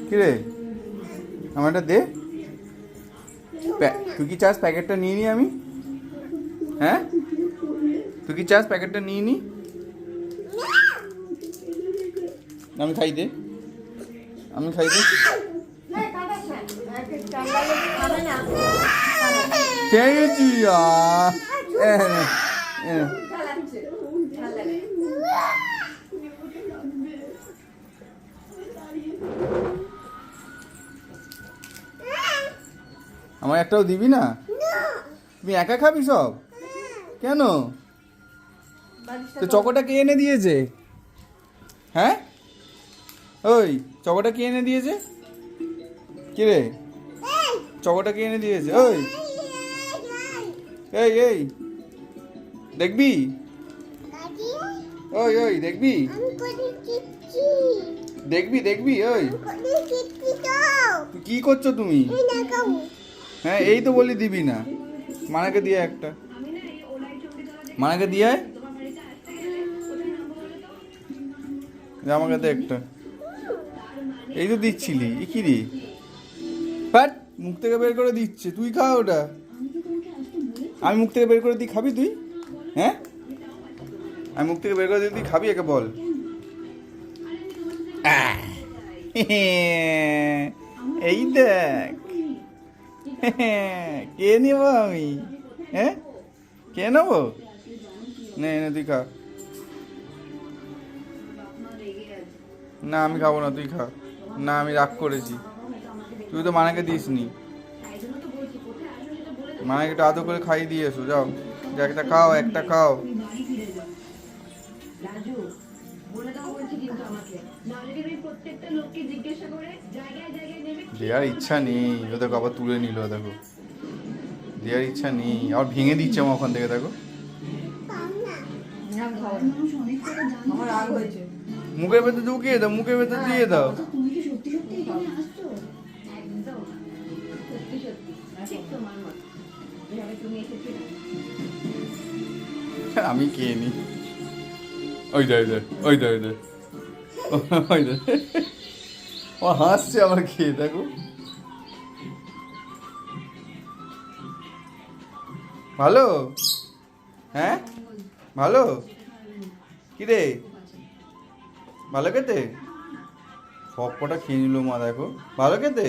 কিরে আমারটা দে। তুই কি চাস প্যাকেটটা নিয়ে নি আমি? হ্যাঁ তুই কি চাস প্যাকেটটা নিয়ে নি? আমি খাই দে, আমি খাই দে। খেয়েছি আমার একটাও দিবি না? তুমি একা খাবি সব? কেন? তো চকোটা কে এনে দিয়েছে? হ্যাঁ ওই চকোটা কে এনে দিয়েছে? কে রে চকোটা কে এনে দিয়েছে? ওই এই এই দেখবি? ওই ওই দেখবি? দেখবি দেখবি? ওই কি করছো তুমি? হ্যাঁ এই তো বলি দিবি না। মানাকে দিয়ে একটা, মানাকে দিয়ে আমাকে দে একটা। এই তো দিচ্ছিলি, এ কি রে? বাট মুখ থেকে বের করে দিচ্ছে, তুই খা ওটা। আমি মুখ থেকে বের করে দিই, খাবি তুই? হ্যাঁ আমি মুখ থেকে বের করে দিই, তুই খাবি? একে বল। এই দেখ কে নেব আমি? হ্যাঁ কে নেবো? নে নে তুই খা। না আমি খাবো না, তুই খা। না আমি রাগ করেছি, তুই তো মানাকে দিসনি। মানাকে একটু আদর করে খাইয়ে দিয়ে এসো, যাও। একটা খাও, একটা খাও। দেওয়ার ইচ্ছা নেই, ও দেখো আবার তুলে নিল, দেখো দেওয়ার ইচ্ছা নেই, আবার ভেঙে দিচ্ছে আমার ওখান থেকে, দেখো। মুখের ভেতর ঢুকিয়ে দাও, মুখের ভেতর দিয়ে দাও। আমি খেয়ে নি। ওই দে ওই দে ওই দে ওই দে, ও হাসছে আমার খেয়ে, দেখো। ভালো? হ্যাঁ ভালো? কি রে ভালো খেতে? সব কটা খেয়ে নিল মা, দেখো ভালো খেতে।